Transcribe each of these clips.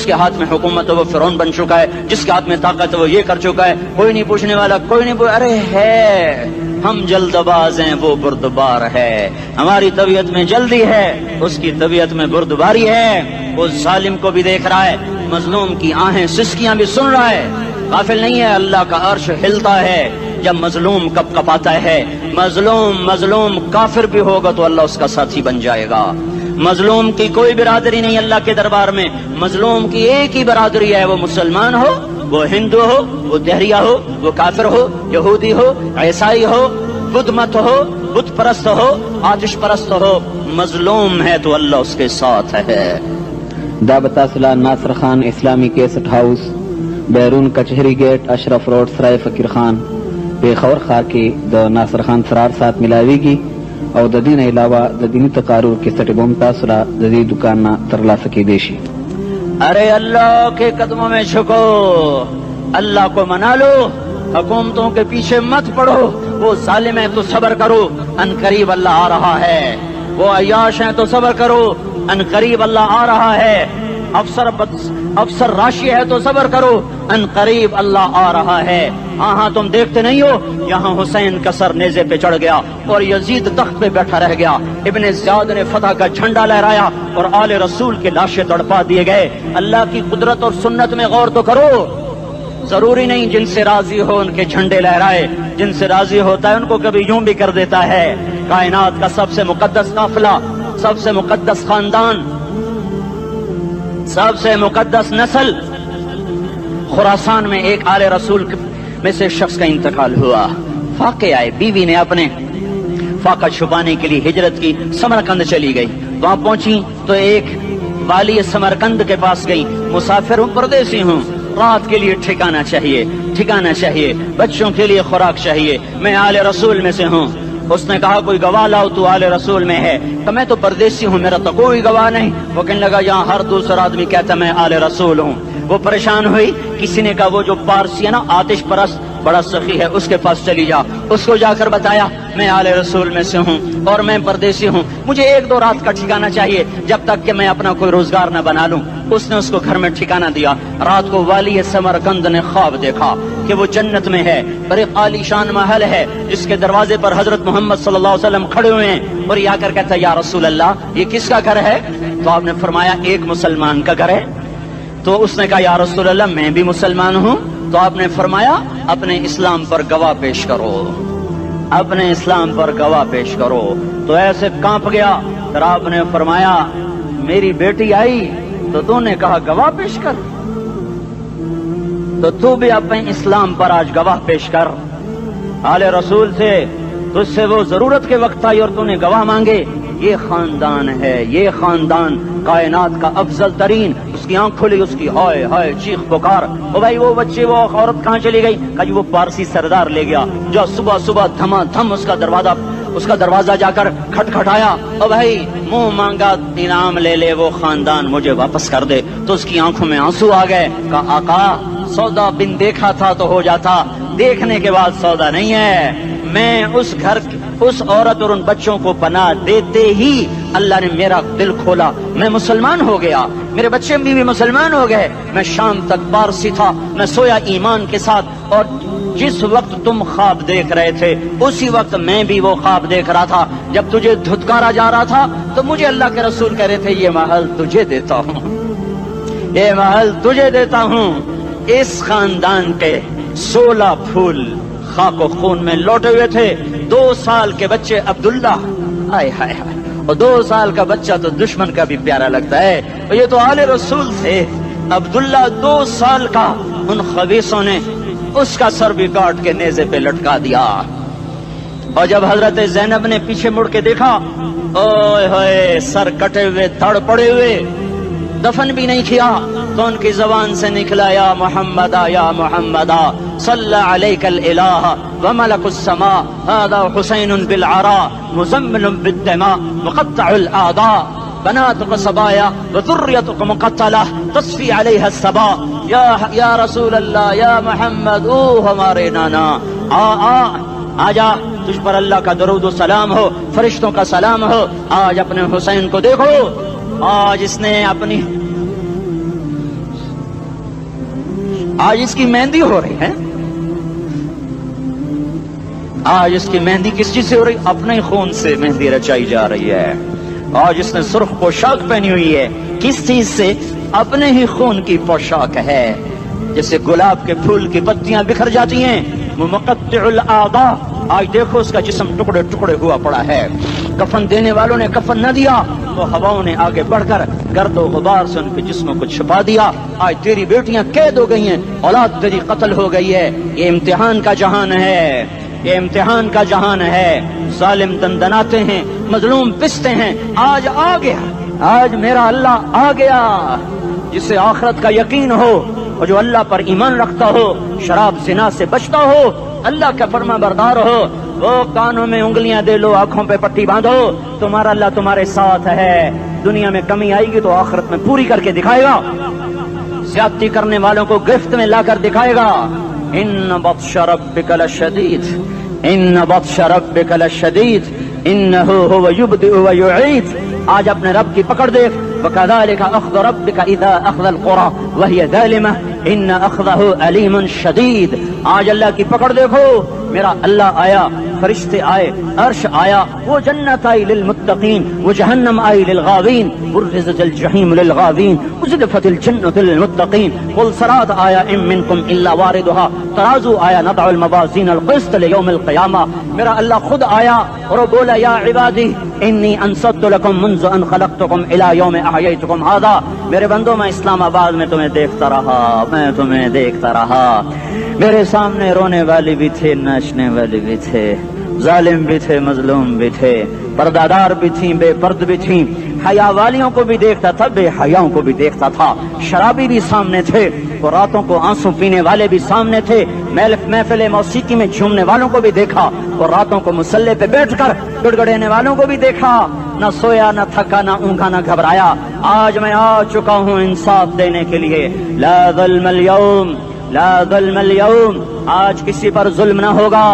جس کے ہاتھ میں حکومت ہے وہ فرعون بن چکا ہے، جس کے ہاتھ میں طاقت ہے وہ یہ کر چکا ہے، کوئی نہیں پوچھنے والا، کوئی نہیں ارے ہے ہم جلد باز ہیں وہ بردبار ہے، ہماری طبیعت میں جلدی ہے اس کی طبیعت میں بردباری ہے۔ وہ ظالم کو بھی دیکھ رہا ہے، مظلوم کی آہیں سسکیاں بھی سن رہا ہے، غافل نہیں ہے۔ اللہ کا عرش ہلتا ہے جب مظلوم کپ کپاتا ہے۔ مظلوم کافر بھی ہوگا تو اللہ اس کا ساتھی بن جائے گا۔ مظلوم کی کوئی برادری نہیں اللہ کے دربار میں، مظلوم کی ایک ہی برادری ہے، وہ مسلمان ہو، وہ ہندو ہو، وہ دہریہ ہو، وہ کافر ہو، یہودی ہو، عیسائی ہو، بدھ مت ہو، بت پرست ہو، آتش پرست ہو، مظلوم ہے تو اللہ اس کے ساتھ ہے۔ دا بتاصلہ ناصر خان اسلامی کیسٹ ہاؤس، بیرون کچہری گیٹ، اشرف روڈ، سرائے فقیر خان، پیښور ښار کې د ناصر خان سرار سات ملاویږي او د دې نه علاوه د دیني تقارر کیسټ به هم تاسو را د دې دکان نه ترلاسه کیدی شي۔ ارے اللہ کے قدموں میں جھکو، اللہ کو منا لو، حکومتوں کے پیچھے مت پڑو، وہ ظالم ہے تو صبر کرو، ان قریب اللہ آ رہا ہے۔ وہ عیاش ہیں تو صبر کرو، ان قریب اللہ آ رہا ہے۔ افسر راشی ہے تو صبر کرو، ان قریب اللہ آ رہا ہے۔ ہاں تم دیکھتے نہیں ہو، یہاں حسین کا سر نیزے پہ چڑھ گیا اور یزید تخت پہ بیٹھا رہ گیا، ابن زیاد نے فتح کا جھنڈا لہرایا اور آل رسول کے لاشیں تڑپا دیے گئے۔ اللہ کی قدرت اور سنت میں غور تو کرو، ضروری نہیں جن سے راضی ہو ان کے جھنڈے لہرائے، جن سے راضی ہوتا ہے ان کو کبھی یوں بھی کر دیتا ہے۔ کائنات کا سب سے مقدس قافلہ، سب سے مقدس خاندان، سب سے مقدس نسل، خراسان میں ایک آل رسول میں سے شخص کا انتقال ہوا۔ فاقے آئے، بیوی نے اپنے فاقہ چھپانے کے لیے ہجرت کی، سمرقند چلی گئی۔ وہاں پہنچی تو ایک والی سمرقند کے پاس گئی، مسافر ہوں، پردیسی ہوں، رات کے لیے ٹھکانہ چاہیے، بچوں کے لیے خوراک چاہیے، میں آل رسول میں سے ہوں۔ اس نے کہا کوئی گواہ لاؤ، تو آل رسول میں ہے؟ کہ میں تو پردیسی ہوں، میرا تو کوئی گواہ نہیں۔ وہ کہنے لگا یہاں ہر دوسرا آدمی کہتا میں آل رسول ہوں۔ وہ پریشان ہوئی، کسی نے کہا وہ جو پارسی ہے نا آتش پرست بڑا سخی ہے، اس کے پاس چلی جا۔ اس کو جا کر بتایا میں آل رسول میں سے ہوں اور میں پردیسی ہوں، مجھے 1-2 رات کا ٹھکانہ چاہیے جب تک کہ میں اپنا کوئی روزگار نہ بنا لوں۔ اس نے اس کو گھر میں ٹھکانہ دیا۔ رات کو والی سمرقند نے خواب دیکھا کہ وہ جنت میں ہے، بڑے عالی شان محل ہے جس کے دروازے پر حضرت محمد صلی اللہ علیہ وسلم کھڑے ہوئے ہیں، اور یہ آ کر کہتا ہے یا رسول اللہ یہ کس کا گھر ہے؟ تو آپ نے فرمایا ایک مسلمان کا گھر ہے۔ تو اس نے کہا یا رسول اللہ میں بھی مسلمان ہوں۔ تو آپ نے فرمایا اپنے اسلام پر گواہ پیش کرو، اپنے اسلام پر گواہ پیش کرو۔ تو ایسے کانپ گیا، پھر آپ نے فرمایا میری بیٹی آئی تو تو نے کہا گواہ پیش کر، تو تو بھی اپنے اسلام پر آج گواہ پیش کر۔ آل رسول سے تجھ سے وہ ضرورت کے وقت آئی اور تو نے گواہ مانگے۔ یہ خاندان ہے، یہ خاندان کائنات کا افضل ترین۔ اس کی آنکھ کھلی، اس کی ہائے ہائے چیخ پکار، او بھائی وہ بچے وہ عورت کہاں چلی گئی؟ کہا جی وہ پارسی سردار لے گیا، جو صبح صبح دھما دھم اس کا دروازہ جا کر کھٹکھٹایا، او بھائی منہ مانگا انعام لے لے، وہ خاندان مجھے واپس کر دے۔ تو اس کی آنکھوں میں آنسو آ گئے۔ کہا آقا سودا بن دیکھا تھا تو ہو جاتا، دیکھنے کے بعد سودا نہیں ہے۔ میں اس گھر اس عورت اور ان بچوں کو پناہ دیتے ہی اللہ نے میرا دل کھولا، میں مسلمان ہو گیا، میرے بچے بھی مسلمان ہو گئے۔ میں شام تک پارسی تھا، میں سویا ایمان کے ساتھ، اور جس وقت تم خواب دیکھ رہے تھے اسی وقت میں بھی وہ خواب دیکھ رہا تھا۔ جب تجھے دھتکارا جا رہا تھا تو مجھے اللہ کے رسول کہہ رہے تھے یہ محل تجھے دیتا ہوں، یہ محل تجھے دیتا ہوں۔ اس خاندان کے 16 پھول خاک و خون میں لوٹے ہوئے تھے۔ 2 سال کے بچے عبداللہ، ہائے ہائے ہائے، اور 2 سال کا بچہ تو دشمن کا بھی پیارا لگتا ہے، اور یہ تو آل رسول تھے۔ عبداللہ 2 سال کا، ان خبیثوں نے اس کا سر بھی کاٹ کے نیزے پہ لٹکا دیا۔ اور جب حضرت زینب نے پیچھے مڑ کے دیکھا، اوئے ہوئے سر کٹے ہوئے، دھڑ پڑے ہوئے، دفن بھی نہیں کیا، تو ان کی زبان سے نکلا یا محمد یا محمد صلی علیک الالہ وملک السماء هذا حسین بالعراء مزمل بالدماء مقطع الاعداء بناتك صبايا وذريتك مقتلة تصفي عليها الصبا یا رسول اللہ یا محمد، او ہمارے نانا آ جا، تجھ پر اللہ کا درود و سلام ہو، فرشتوں کا سلام ہو۔ آج اپنے حسین کو دیکھو، آج اس نے اپنی آج اس کی مہندی ہو رہی ہے. آج اس کی مہندی کس چیز سے ہو رہی؟ اپنے خون سے مہندی رچائی جا رہی ہے. آج اس نے سرخ پوشاک پہنی ہوئی ہے، کس چیز سے؟ اپنے ہی خون کی پوشاک ہے. جیسے گلاب کے پھول کی پتیاں بکھر جاتی ہیں، وہ مقطع الاعضاء، آج دیکھو اس کا جسم ٹکڑے ٹکڑے ہوا پڑا ہے. کفن دینے والوں نے کفن نہ دیا تو ہواؤں نے آگے بڑھ کر گرد و غبار سے ان کے جسموں کو چھپا دیا. آج تیری بیٹیاں قید ہو گئی ہیں، اولاد تیری قتل ہو گئی ہے. یہ امتحان کا جہان ہے، یہ امتحان کا جہان ہے. ظالم دندناتے ہیں، مظلوم پستے ہیں. آج آ گیا، آج میرا اللہ آ گیا. جسے آخرت کا یقین ہو اور جو اللہ پر ایمان رکھتا ہو، شراب زنا سے بچتا ہو، اللہ کا فرما بردار ہو، وہ کانوں میں انگلیاں دے لو، آنکھوں پہ پٹی باندھو، تمہارا اللہ تمہارے ساتھ ہے. دنیا میں کمی آئے گی تو آخرت میں پوری کر کے دکھائے گا. زیادتی کرنے والوں کو گرفت میں لا کر دکھائے گا. ان بطش ربک لشدید، ان بطش ربک لشدید انہ هو یبدئ ویعید. آج اپنے رب کی پکڑ دیکھ. وَكَذَلِكَ أَخْذُ رَبِّكَ إِذَا أَخْذَ الْقُرَى وَهِيَ ظَالِمَةٌ إِنَّ أَخْذَهُ أَلِيمٌ شَدِيدٌ. آج اللہ کی پکڑ دیکھو. میرا اللہ آیا، فرشتے آئے، عرش آیا، وہ جنت آئی للمتقین، وہ جہنم آئی للغاوین، برزت الجحیم للغاوین، ازلفت الجنت للمتقین. قل صراط آیا ام منکم الا واردها، ترازو آیا نضع الموازین القسط لیوم القیامہ. میرا اللہ خود آیا اور وہ بولا یا عبادی انی انصت لکم منذ ان خلقتکم الى یوم احییتکم هذا. میرے بندوں، میں اسلام آباد میں تمہیں دیکھتا رہا، میں تمہیں دیکھتا رہا. میرے سامنے رونے والے بھی تھے، ناچنے والے بھی تھے، ظالم بھی تھے، مظلوم بھی تھے، پردادار بھی تھیں، بے پرد بھی تھیں. حیا والیوں کو بھی دیکھتا تھا، بے حیاؤں کو بھی دیکھتا تھا. شرابی بھی سامنے تھے اور راتوں کو آنسو پینے والے بھی سامنے تھے. محفل موسیقی میں جھومنے والوں کو بھی دیکھا اور راتوں کو مسلح پہ بیٹھ کر گڑگڑانے والوں کو بھی دیکھا. نہ سویا، نہ تھکا، نہ اونگا، نہ گھبرایا. آج میں آ چکا ہوں انصاف دینے کے لیے. لا ظلم اليوم، لا ظلم اليوم. آج کسی پر ظلم نہ ہوگا،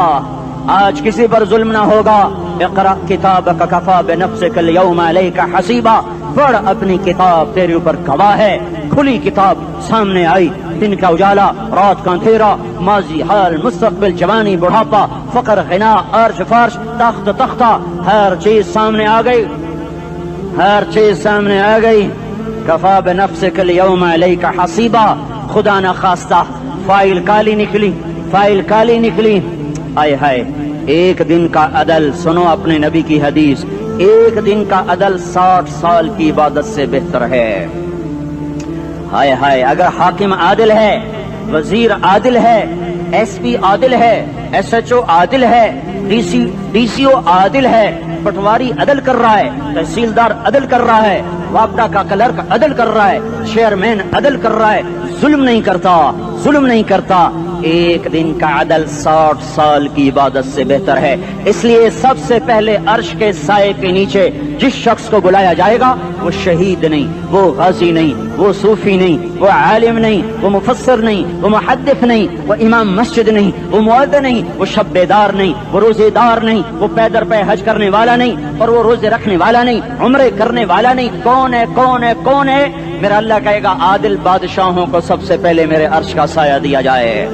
آج کسی پر ظلم نہ ہوگا. اقرأ کتابک کفا بنفسک اليوم علیک حسیبا. پڑھ اپنی کتاب، تیرے اوپر گواہ ہے. کھلی کتاب سامنے آئی. دن کا اجالا، رات کا اندھیرا، ماضی، حال، مستقبل، جوانی، بڑھاپا، فقر، غنا، عرش، فرش، تخت، تختہ، ہر چیز سامنے آ گئی، ہر چیز سامنے آ گئی. کفا بنفسک اليوم علیک حسیبا. خدا نہ خواستہ فائل کالی نکلی، فائل کالی نکلی. آئے ہائے، ایک دن کا عدل، سنو اپنے نبی کی حدیث، ایک دن کا عدل 60 سال کی عبادت سے بہتر ہے. ہائے ہائے، اگر حاکم عادل ہے، وزیر عادل ہے، ایس پی عادل ہے، ایس ایچ او عادل ہے، ڈی سی او عادل ہے، پٹواری عدل کر رہا ہے، تحصیلدار عدل کر رہا ہے، وابڈا کا کلرک عدل کر رہا ہے، چیئرمین عدل کر رہا ہے، ظلم نہیں کرتا، ظلم نہیں کرتا. ایک دن کا عدل 60 سال کی عبادت سے بہتر ہے. اس لیے سب سے پہلے عرش کے سائے کے نیچے جس شخص کو بلایا جائے گا وہ شہید نہیں، وہ غازی نہیں، وہ صوفی نہیں، وہ عالم نہیں، وہ مفسر نہیں، وہ محدث نہیں، وہ امام مسجد نہیں، وہ مؤذن نہیں، وہ شب بیدار نہیں، وہ روزے دار نہیں، وہ پیدر پہ حج کرنے والا نہیں، اور وہ روزے رکھنے والا نہیں، عمرے کرنے والا نہیں. کون ہے، کون ہے، کون ہے؟ میرا اللہ کہے گا عادل بادشاہوں کو سب سے پہلے میرے عرش کا سایہ دیا جائے.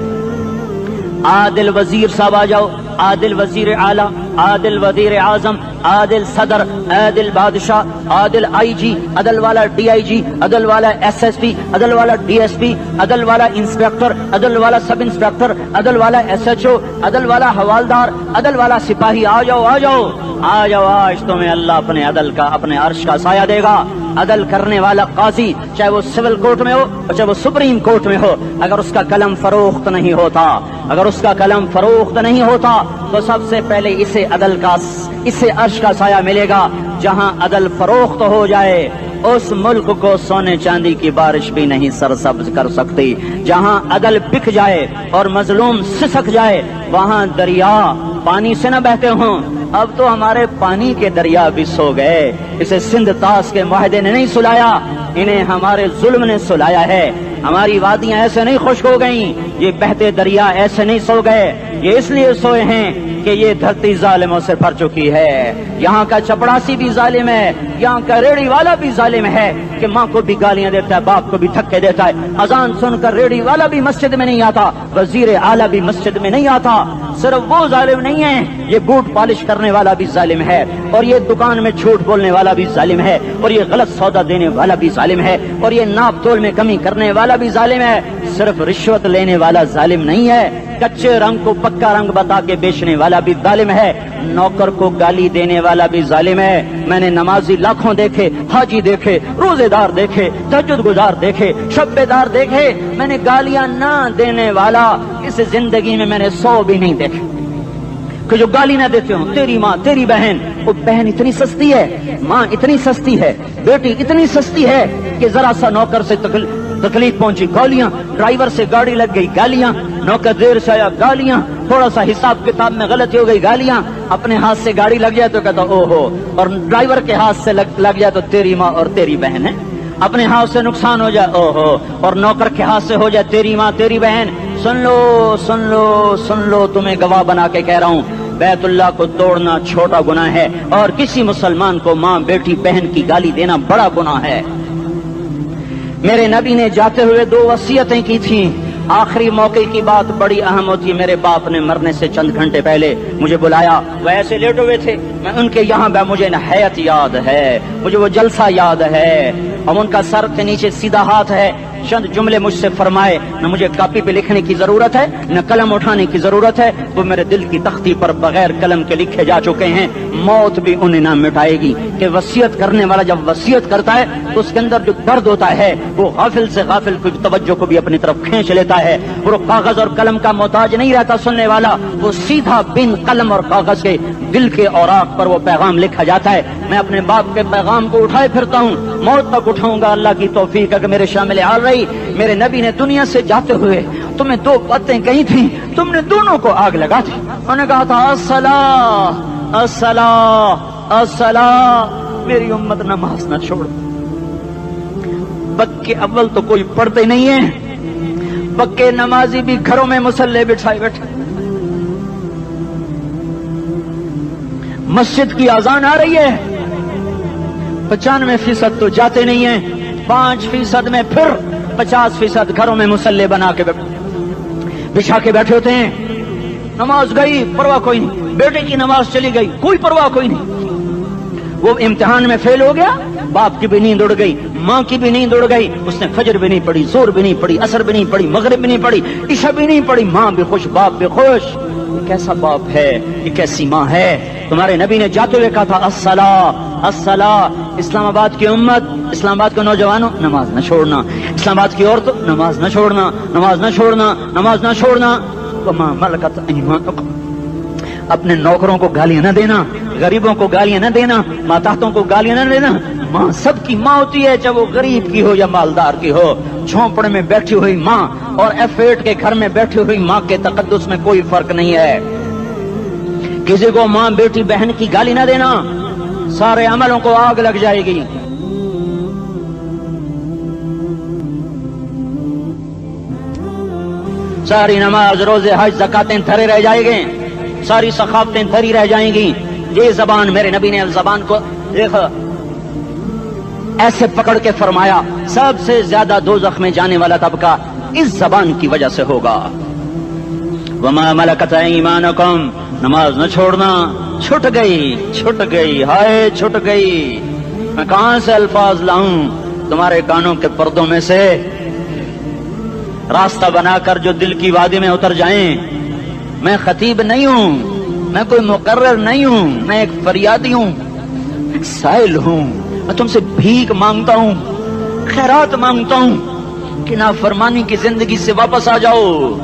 عادل وزیر صاحب آ جاؤ، عادل وزیر اعلیٰ، عادل وزیر اعظم، عادل صدر، عادل بادشاہ، عادل آئی جی، عدل والا ڈی آئی جی، عدل والا ایس ایس پی، عدل والا ڈی ایس پی، عدل والا انسپیکٹر، عدل والا سب انسپیکٹر، عدل والا ایس ایچ او، عدل والا حوالدار، عدل والا سپاہی. آ جاؤ، آ جاؤ، آ جاؤ. آج تمہیں اللہ اپنے عدل کا، اپنے عرش کا سایہ دے گا. عدل کرنے والا قاضی، چاہے وہ سول کورٹ میں ہو اور چاہے وہ سپریم کورٹ میں ہو، اگر اس کا قلم فروخت نہیں ہوتا، اگر اس کا قلم فروخت نہیں ہوتا تو سب سے پہلے اسے عدل کا، اسے عرش کا سایہ ملے گا. جہاں عدل فروخت ہو جائے اس ملک کو سونے چاندی کی بارش بھی نہیں سرسبز کر سکتی. جہاں عدل بک جائے اور مظلوم سسک جائے وہاں دریا پانی سے نہ بہتے ہوں. اب تو ہمارے پانی کے دریا بھی سو گئے. اسے سندھ طاس کے معاہدے نے نہیں سلایا، انہیں ہمارے ظلم نے سلایا ہے. ہماری وادیاں ایسے نہیں خشک ہو گئیں، یہ بہتے دریا ایسے نہیں سو گئے، یہ اس لیے سوئے ہیں کہ یہ دھرتی ظالموں سے بھر چکی ہے۔ یہاں کا چپڑاسی بھی ظالم ہے، یہاں کا ریڑھی والا بھی ظالم ہے کہ ماں کو بھی گالیاں دیتا ہے، باپ کو بھی دھکے دیتا ہے۔ اذان سن کر ریڑھی والا بھی مسجد میں نہیں آتا، وزیر اعلیٰ بھی مسجد میں نہیں آتا۔ صرف وہ ظالم نہیں ہے، یہ بوٹ پالش کرنے والا بھی ظالم ہے، اور یہ دکان میں جھوٹ بولنے والا بھی ظالم ہے، اور یہ غلط سودا دینے والا بھی ظالم ہے، اور یہ ناپ تول میں کمی کرنے والا بھی ظالم ہے۔ صرف رشوت لینے والا ظالم نہیں ہے، کچے رنگ کو پکا رنگ بتا کے بیچنے والا بھی ظالم ہے، نوکر کو گالی دینے والا بھی ظالم ہے۔ میں نے نمازی لاکھوں دیکھے، حاجی دیکھے، روزے دار دیکھے، تہجد گزار دیکھے، شب بیدار دیکھے، میں نے گالیاں نہ دینے والا اس زندگی میں نے 100 بھی نہیں دیکھے کہ جو گالی نہ دیتے ہوں۔ تیری ماں، تیری بہن، وہ بہن اتنی سستی ہے، ماں اتنی سستی ہے، بیٹی اتنی سستی ہے کہ ذرا سا نوکر سے تکلیف پہنچی گالیاں، ڈرائیور سے گاڑی لگ گئی گالیاں، نوکر دیر سے آیا گالیاں، تھوڑا سا حساب کتاب میں غلطی ہو گئی گالیاں، اپنے ہاتھ سے گاڑی لگ جائے تو کہتا او ہو، اور ڈرائیور کے ہاتھ سے لگ جائے تو تیری ماں اور تیری بہن ہے، اپنے ہاتھ سے نقصان ہو جائے او ہو، اور نوکر کے ہاتھ سے ہو جائے تیری ماں تیری بہن۔ سن لو سن لو سن لو، تمہیں گواہ بنا کے کہہ رہا ہوں، بیت اللہ کو توڑنا چھوٹا گناہ ہے، اور کسی مسلمان کو ماں بیٹی بہن کی گالی دینا بڑا گناہ ہے۔ میرے نبی نے جاتے ہوئے 2 وصیتیں کی تھیں، آخری موقع کی بات بڑی اہم ہوتی ہے۔ میرے باپ نے مرنے سے چند گھنٹے پہلے مجھے بلایا، وہ ایسے لیٹے ہوئے تھے، میں ان کے یہاں مجھے نہایت یاد ہے، مجھے وہ جلسہ یاد ہے، اور ان کا سر کے نیچے سیدھا ہاتھ ہے۔ چند جملے مجھ سے فرمائے، نہ مجھے کاپی پہ لکھنے کی ضرورت ہے نہ قلم اٹھانے کی ضرورت ہے، وہ میرے دل کی تختی پر بغیر قلم کے لکھے جا چکے ہیں، موت بھی انہیں نہ مٹائے گی کہ وصیت کرنے والا جب وصیت کرتا ہے تو اس کے اندر جو درد ہوتا ہے وہ غافل سے غافل کی توجہ کو بھی اپنی طرف کھینچ لیتا ہے، وہ کاغذ اور قلم کا محتاج نہیں رہتا سننے والا، وہ سیدھا بن قلم اور کاغذ کے دل کے اوراق پر وہ پیغام لکھا جاتا ہے۔ میں اپنے باپ کے پیغام کو اٹھائے پھرتا ہوں، موت تک اٹھاؤں گا، اللہ کی توفیق ہے کہ میرے شامل حال رہی۔ میرے نبی نے دنیا سے جاتے ہوئے تمہیں 2 باتیں کہی تھیں، تم نے دونوں کو آگ لگا دی۔ انہوں نے کہا تھا الصلاۃ الصلاۃ الصلاۃ، میری امت نماز نہ چھوڑ۔ پکے اول تو کوئی پڑھتے نہیں ہیں، پکے نمازی بھی گھروں میں مصلے بچھائے بیٹھے، مسجد کی اذان آ رہی ہے، 95% تو جاتے نہیں ہیں، 5% میں پھر 50% گھروں میں مصلے بنا کے بچھا کے بیٹھے ہوتے ہیں۔ نماز گئی پرواہ کوئی نہیں، بیٹے کی نماز چلی گئی کوئی پرواہ کوئی نہیں، وہ امتحان میں فیل ہو گیا، باپ کی بھی نیند اڑ گئی، ماں کی بھی نیند اڑ گئی، اس نے فجر بھی نہیں پڑھی، زور بھی نہیں پڑھی، عصر بھی نہیں پڑھی، مغرب بھی نہیں پڑھی، عشاء بھی نہیں پڑھی، ماں بھی خوش باپ بھی خوش۔ یہ کیسا باپ ہے، یہ کیسی ماں ہے؟ تمہارے نبی نے جاتے ہوئے کہا تھا الصلاۃ الصلاۃ۔ اسلام آباد کی امت، اسلام آباد کے نوجوانوں، نماز نہ چھوڑنا، اسلام آباد کی عورتوں، نماز نہ چھوڑنا، نماز نہ چھوڑنا، نماز نہ چھوڑنا۔ وما ملکت ایمانکم، اپنے نوکروں کو گالیاں نہ دینا، غریبوں کو گالیاں نہ دینا، ماتحتوں کو گالیاں نہ دینا۔ ماں سب کی ماں ہوتی ہے، چاہے وہ غریب کی ہو یا مالدار کی ہو۔ جھونپڑے میں بیٹھی ہوئی ماں اور F8 کے گھر میں بیٹھی ہوئی ماں کے تقدس میں کوئی فرق نہیں ہے۔ کسی کو ماں بیٹی بہن کی گالی نہ دینا، سارے عملوں کو آگ لگ جائے گی۔ ساری نماز روزے حج زکاتیں دھرے رہ جائیں گے، ساری ثقافتیں دھری رہ جائیں گی۔ یہ زبان، میرے نبی نے زبان کو دیکھا ایسے پکڑ کے فرمایا سب سے زیادہ دوزخ میں جانے والا طبقہ اس زبان کی وجہ سے ہوگا۔ وما ملکت ایمانکم، نماز نہ چھوڑنا۔ چھٹ گئی ہائے چھٹ گئی، میں کہاں سے الفاظ لاؤں تمہارے کانوں کے پردوں میں سے، راستہ بنا کر جو دل کی وادی میں اتر جائیں۔ میں خطیب نہیں ہوں، میں کوئی مقرر نہیں ہوں، میں ایک فریادی ہوں، ایک سائل ہوں، میں تم سے بھیک مانگتا ہوں، خیرات مانگتا ہوں کہ نافرمانی کی زندگی سے واپس آ جاؤ۔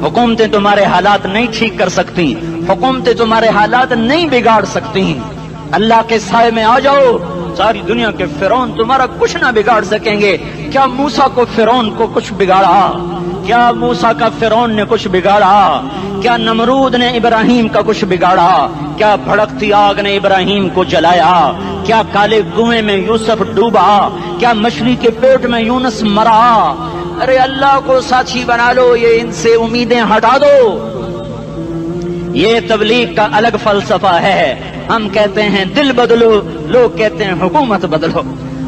حکومتیں تمہارے حالات نہیں ٹھیک کر سکتی، حکومتیں تمہارے حالات نہیں بگاڑ سکتی، اللہ کے سائے میں آ جاؤ، ساری دنیا کے فرعون تمہارا کچھ نہ بگاڑ سکیں گے۔ کیا موسیٰ کو فرعون کو کچھ بگاڑا؟ کیا موسیٰ کا فرعون نے کچھ بگاڑا؟ کیا نمرود نے ابراہیم کا کچھ بگاڑا؟ کیا بھڑکتی آگ نے ابراہیم کو جلایا؟ کیا کالے کنویں میں یوسف ڈوبا؟ کیا مچھلی کے پیٹ میں یونس مرا؟ ارے اللہ کو ساتھی بنا لو، یہ ان سے امیدیں ہٹا دو۔ یہ تبلیغ کا الگ فلسفہ ہے۔ ہم کہتے ہیں دل بدلو، لوگ کہتے ہیں حکومت بدلو۔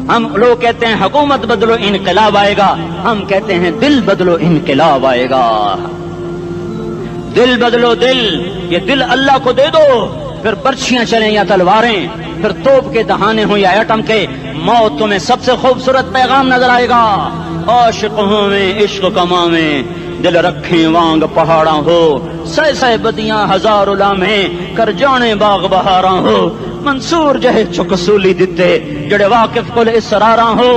ہم لوگ کہتے ہیں حکومت بدلو انقلاب آئے گا، ہم کہتے ہیں دل بدلو انقلاب آئے گا۔ دل بدلو، دل، یہ دل اللہ کو دے دو، پھر برچیاں چلیں یا تلواریں، پھر توپ کے دہانے ہوں یا ایٹم کے، موت تمہیں سب سے خوبصورت پیغام نظر آئے گا۔ عاشق ہوں میں عشق کما میں، دل رکھیں وانگ پہاڑاں ہو، سہ سہ بدیاں ہزار لامیں، کر جانے باغ بہاراں ہو، منصور جہے چکسولی دتے، جڑے واقف کل اسراراں ہو،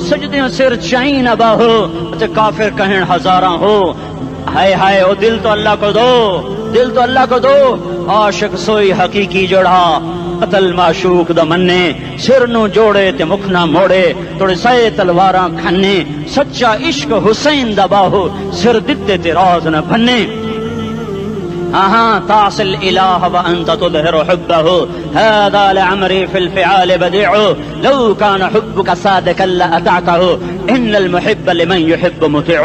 سجدیوں سر چائن ابا ہو، کافر کہیں ہزاراں ہو۔ ہائے ہائے او دل تو اللہ کو دو، دل تو اللہ کو دو۔ عاشق سوئی حقیقی جوڑا، قتل معشوق دا مننے، سر نو جوڑے تے مکھ نہ موڑے، توڑے سائے تلواراں کھنے، سچا عشق حسین دا باہو، سر دتے تے راز نہ بھنے۔ تعصي الإله وأنت تظهر حبه، هذا لعمري في الفعال بديع، لو كان حبك صادقا لأطعته، إن المحب لمن يحب مطيع۔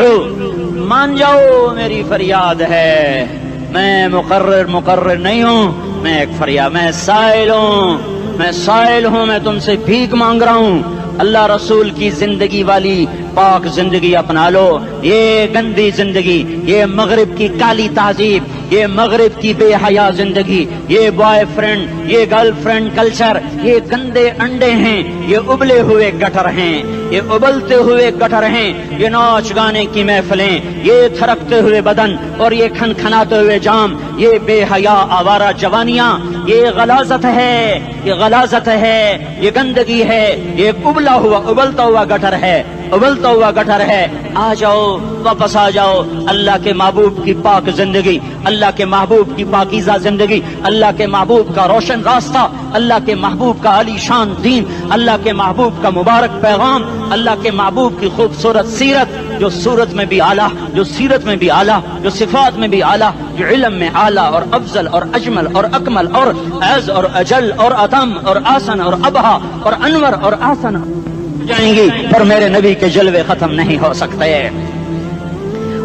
مان جاؤ میری فریاد ہے، میں مقرر نہیں ہوں، میں ایک فریاد، میں سائل ہوں، میں تم سے بھیک مانگ رہا ہوں۔ اللہ رسول کی زندگی والی پاک زندگی اپنا لو، یہ گندی زندگی، یہ مغرب کی کالی تہذیب، یہ مغرب کی بے حیا زندگی، یہ بوائے فرینڈ، یہ گرل فرینڈ کلچر، یہ گندے انڈے ہیں، یہ ابلے ہوئے گٹر ہیں، یہ ابلتے ہوئے گٹر ہیں، یہ ناچ گانے کی محفلیں، یہ تھرکتے ہوئے بدن اور یہ کھنکھناتے ہوئے جام، یہ بے حیا آوارہ جوانیاں، یہ غلاظت ہے، یہ غلاظت ہے، یہ گندگی ہے، یہ ابلتا ہوا گٹر ہے، ابلتا ہوا گٹر ہے۔ آ جاؤ، واپس آ جاؤ، اللہ کے محبوب کی پاک زندگی، اللہ کے محبوب کی پاکیزہ زندگی، اللہ کے محبوب کا روشن راستہ، اللہ کے محبوب کا علی شان دین، اللہ کے محبوب کا مبارک پیغام، اللہ کے محبوب کی خوبصورت سیرت، جو صورت میں بھی اعلیٰ، جو سیرت میں بھی اعلیٰ، جو صفات میں بھی اعلیٰ، جو علم میں اعلیٰ اور افضل اور اجمل اور اکمل اور اعز اور اجل اور اتم اور آسن اور ابہا اور انور اور آسن جائیں گی، پر میرے نبی کے جلوے ختم نہیں ہو سکتے۔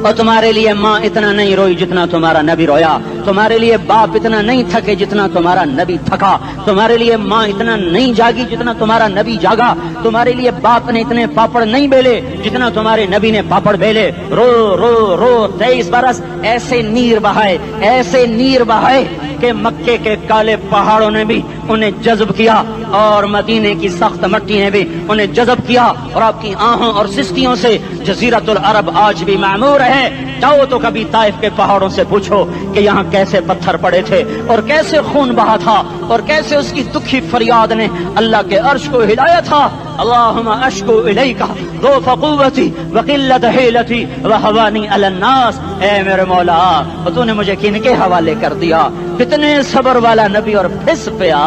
اور تمہارے لیے ماں اتنا نہیں روئی جتنا تمہارا نبی رویا، تمہارے لیے باپ اتنا نہیں تھکے جتنا تمہارا نبی تھکا، تمہارے لیے ماں اتنا نہیں جاگی جتنا تمہارا نبی جاگا، تمہارے لیے باپ نے اتنے پاپڑ نہیں بیلے جتنا تمہارے نبی نے پاپڑ بیلے۔ رو رو رو 23 برس ایسے نیر بہائے کہ مکے کے کالے پہاڑوں نے بھی انہیں جذب کیا اور مدینے کی سخت مٹی نے بھی انہیں جذب کیا، اور آپ کی آہوں اور سستیوں سے جزیرۃ العرب آج بھی معمور ہے۔ جاؤ تو کبھی طائف کے پہاڑوں سے پوچھو کہ یہاں کیسے پتھر پڑے تھے اور کیسے خون بہا تھا اور کیسے اس کی دکھی فریاد نے اللہ کے عرش کو ہلایا تھا۔ اللہم اشکو الیک ضعف قوتی وقلت حیلتی وہوانی علی الناس، اے میرے مولا تو نے مجھے کن کے حوالے کر دیا؟ کتنے صبر والا نبی، اور پھس پیا،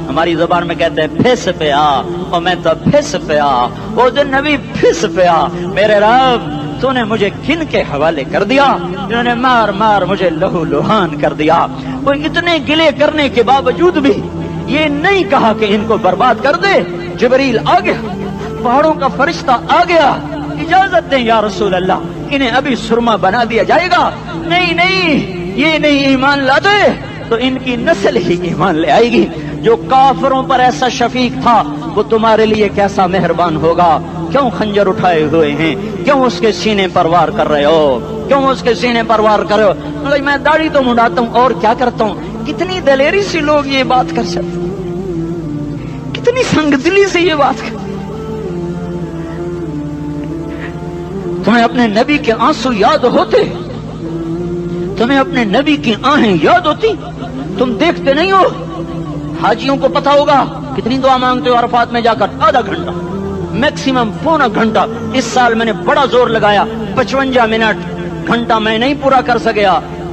ہماری زبان میں کہتے ہیں پھس پیا، اور میں تو پھس پیا، وہ دن نبی پھس پیا، میرے رب تو نے مجھے کن کے حوالے کر دیا جنہوں نے مار مار مجھے لہو لہان کر دیا۔ وہ اتنے گلے کرنے کے باوجود بھی یہ نہیں کہا کہ ان کو برباد کر دے۔ جبریل آ گیا، پہاڑوں کا فرشتہ آ گیا، اجازت دیں یا رسول اللہ، انہیں ابھی سرما بنا دیا جائے گا۔ نہیں، یہ نہیں ایمان لاتے تو ان کی نسل ہی ایمان لے آئے گی۔ جو کافروں پر ایسا شفیق تھا وہ تمہارے لیے کیسا مہربان ہوگا۔ کیوں خنجر اٹھائے ہوئے ہیں؟ کیوں اس کے سینے پر وار کر رہے ہو؟ کیوں اس کے سینے پر وار کر رہے ہو؟ میں داڑھی تو منڈاتا ہوں اور کیا کرتا ہوں۔ کتنی دلیری سے لوگ یہ بات کر سکتے، کتنی سنگ دلی سے یہ بات کر۔ تمہیں اپنے نبی کے آنسو یاد ہوتے؟ تمہیں اپنے نبی کی آہیں یاد ہوتی؟ تم دیکھتے نہیں ہو؟ حاجیوں کو پتا ہوگا کتنی دعا مانگتے ہو عرفات میں جا کر؟ آدھا گھنٹہ، میکسیمم پونا گھنٹہ۔ اس سال میں نے بڑا زور لگایا، 55 منٹ، گھنٹہ میں نہیں پورا کر سکیا،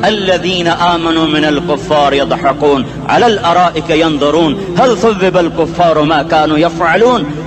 الذين آمنوا من الكفار يضحكون على الأرائك ينظرون هل ثوب الكفار ما كانوا يفعلون।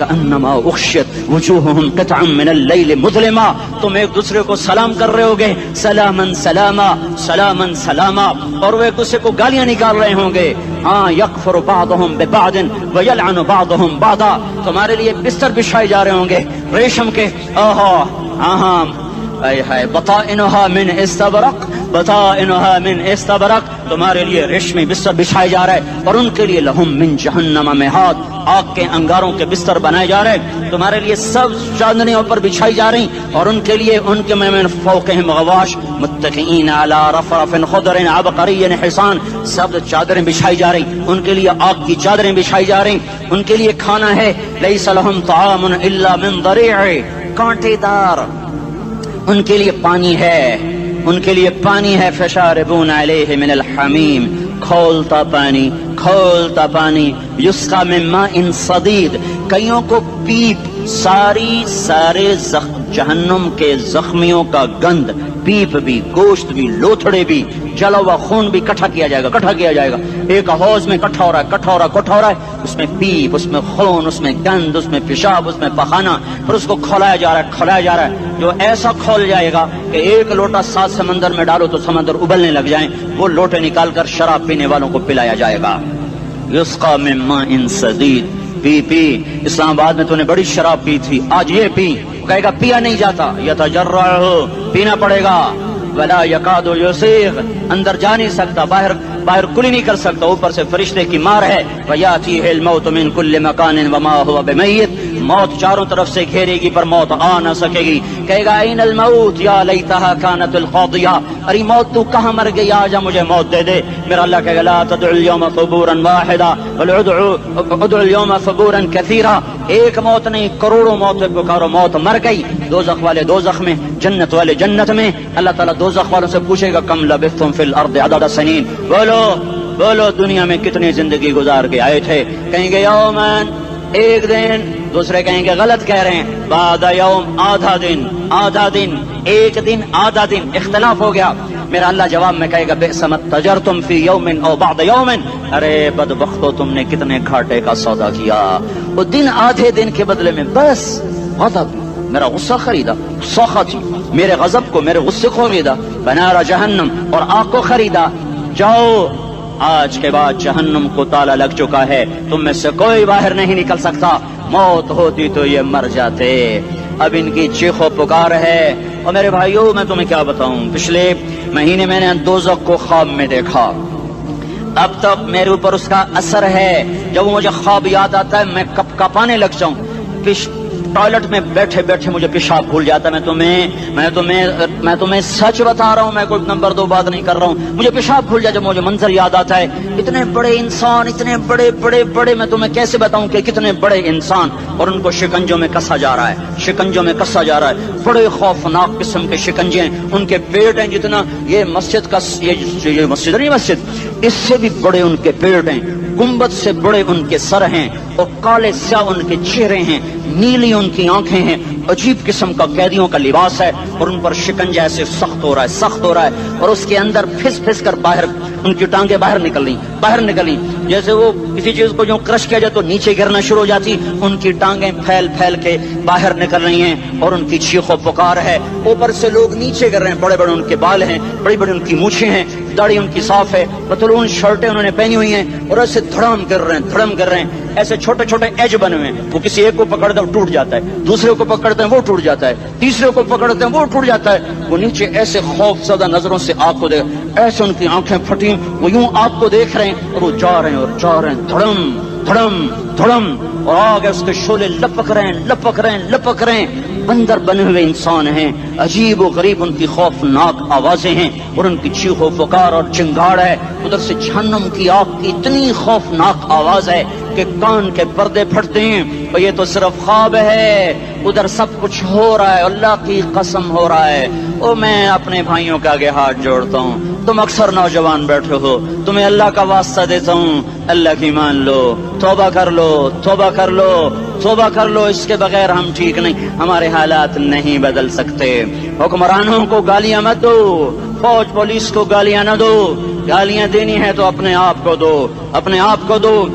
فکأنما اغشیت وجوہہم قطعا من اللیل مظلما، تم ایک دوسرے کو سلام کر رہے ہوگے، سلامن سلاما سلامن سلاما، اور وہ ایک دوسرے کو گالیاں نکال رہے ہوں گے، ہاں یکفر بعضہم ببعض ویلعن بعضہم بعضا، تمہارے لیے بستر بچھائے جا رہے ہوں گے ریشم کے، ہاں بطائنها من استبرق، بطائنها من استبرق، تمہارے لیے ریشمی بستر بچھائے جا رہے ہیں، اور ان کے لیے لہم من جہنم مہاد، آگ کے انگاروں کے بستر بنائے جا رہے ہیں، تمہارے لیے سب چادریوں پر بچھائی جا رہی، اور ان کے لیے ان کے من فوقہم غواش متکئین علی رفرف خضر عبقری حصان، سب چادریں بچھائی جا رہی، ان کے لیے آگ کی چادریں بچھائی جا رہی، ان کے لیے کھانا ہے لیس لہم طعام الا من ضریع، کانٹے دار، ان کے لیے پانی ہے، ان کے لیے پانی ہے، فشاربون علیہ من الحمیم، کھولتا پانی، کھولتا پانی، یسقا من ماء صدید، کئیوں کو پیپ، سارے جہنم کے زخمیوں کا گند، پیپ بھی، گوشت بھی، لوتھڑے بھی، جلا ہوا خون بھی اکٹھا کیا جائے گا، ایک حوض میں اکٹھا ہو رہا ہے، اس میں پیپ، اس میں خون، اس میں گند، اس میں پیشاب، اس میں پخانہ، پھر اس کو کھولایا جا رہا ہے، جو ایسا کھول جائے گا کہ ایک لوٹا 7 سمندر میں ڈالو تو سمندر ابلنے لگ جائیں، وہ لوٹے نکال کر شراب پینے والوں کو پلایا جائے گا، یسقا من ماء صدید، پی اسلام آباد میں تو نے بڑی شراب پی تھی، آج یہ پی، کہے گا پیا نہیں جاتا، یتجرعہ، پینا پڑے گا، ولا یکاد یسیغ، اندر جا نہیں سکتا، باہر کلی نہیں کر سکتا، اوپر سے فرشتے کی مار ہے، ویاتیہ الموت من کل مکان وما هو بمیت، موت چاروں طرف سے گھیرے گی پر موت آ نہ سکے گی، کہے گا این الموت یا لیتہا کانت القاضیہ، ارے موت تو کہاں مر گئی، آجا مجھے موت دے دے، میرا اللہ کہے گا لا تدعو اليوم ثبورا واحدا بل ادعو اليوم ثبورا کثیرا، ایک موت نہیں کروڑوں موت پکارو، موت مر گئی، دوزخ والے دوزخ میں، جنت والے جنت میں، اللہ تعالیٰ دوزخ والوں سے پوچھے گا کم لبثتم فی الارض عدد سنین، بولو دنیا میں کتنی زندگی گزار کے آئے تھے، کہیں گے یومن، ایک دن، دوسرے کہیں گے غلط کہہ رہے ہیں، بعد یوم، آدھا دن، ایک دن، آدھا دن، اختلاف ہو گیا، میرا اللہ جواب میں کہے گا بئس ما تجرتم فی یوم او بعد یوم، ارے بدبختو تم نے کتنے گھاٹے کا سودا کیا، وہ دن آدھے دن کے بدلے میں بس غضب، میرا غصہ خریدا، سخط میرے غضب کو، میرے غصے کو خریدا، بنار جہنم، اور آگ کو خریدا، جاؤ آج کے بعد جہنم کو تالا لگ چکا ہے، تم میں سے کوئی باہر نہیں نکل سکتا، موت ہوتی تو یہ مر جاتے، اب ان کی چیخ و پکار ہے، اور میرے بھائیوں میں تمہیں کیا بتاؤں، پچھلے مہینے میں نے دوزخ کو خواب میں دیکھا، اب تک میرے اوپر اس کا اثر ہے، جب مجھے خواب یاد آتا ہے میں کپ کپانے لگ جاؤں، ٹوائلٹ میں بیٹھے بیٹھے مجھے پیشاب بھول جاتا ہے، میں تمہیں سچ بتا رہا ہوں، میں کوئی نمبر 2 بات نہیں کر رہا ہوں، مجھے پیشاب بھول جاتا ہے جب مجھے منظر یاد آتا ہے، اتنے بڑے انسان، اتنے بڑے میں تمہیں کیسے بتاؤں کہ کتنے بڑے انسان، اور ان کو شکنجوں میں کسا جا رہا ہے، بڑے خوفناک قسم کے شکنجے ہیں، ان کے پیٹ ہیں جتنا یہ مسجد کا، یہ مسجد نہیں، مسجد اس سے بھی بڑے ان کے پیٹ ہیں، گنبد سے بڑے ان کے سر ہیں، اور کالے سیاہ ان کے چہرے ہیں، نیلی ان کی آنکھیں ہیں، عجیب قسم کا قیدیوں کا لباس ہے، اور ان پر شکنجہ ایسے سخت ہو رہا ہے، اور اس کے اندر پھس کر باہر ان کی ٹانگیں باہر نکل رہی، جیسے وہ کسی چیز کو جو کرش کیا جائے تو نیچے گرنا شروع ہو جاتی، ان کی ٹانگیں پھیل کے باہر نکل رہی ہیں، اور ان کی چیخ و پکار ہے، اوپر سے لوگ نیچے گر رہے ہیں، بڑے ان کے بال ہیں، بڑی ان کی مونچھیں ہیں، داڑھی ان کی صاف ہے، پتلون شرٹیں انہوں نے پہنی ہوئی ہیں، اور ایسے دھڑم کر رہے ہیں، ایسے چھوٹے ایج بنے ہوئے ہیں، وہ کسی ایک کو پکڑتے ہیں ٹوٹ جاتا ہے، دوسرے کو پکڑتے ہیں وہ ٹوٹ جاتا ہے، تیسرے کو پکڑتے ہیں وہ ٹوٹ جاتا ہے، وہ نیچے ایسے خوف زدہ نظروں سے آگ کو دیکھ، ایسے ان کی آنکھیں پھٹی، وہ یوں آگ کو دیکھ رہے ہیں، اور وہ جا رہے ہیں، دھڑم، اور آگے اس کے شعلے لپک رہے ہیں، بندر بنے ہوئے انسان ہیں، عجیب و غریب ان کی خوفناک آوازیں ہیں، اور ان کی چیخ و پکار اور چنگاڑ ہے، ادھر سے جہنم کی آگ کی اتنی خوفناک آواز ہے کہ کان کے پردے پھٹتے ہیں، اور یہ تو صرف خواب ہے، ادھر سب کچھ ہو رہا ہے، اللہ کی قسم ہو رہا ہے، اور میں اپنے بھائیوں کے آگے ہاتھ جوڑتا ہوں، تم اکثر نوجوان بیٹھے ہو، تمہیں اللہ کا واسطہ دیتا ہوں، اللہ کی مان لو، توبہ کر لو، اس کے بغیر ہم ٹھیک نہیں، ہمارے حالات نہیں بدل سکتے، حکمرانوں کو گالیاں مت دو، فوج پولیس کو گالیاں نہ دو، گالیاں دینی ہے تو اپنے آپ کو دو،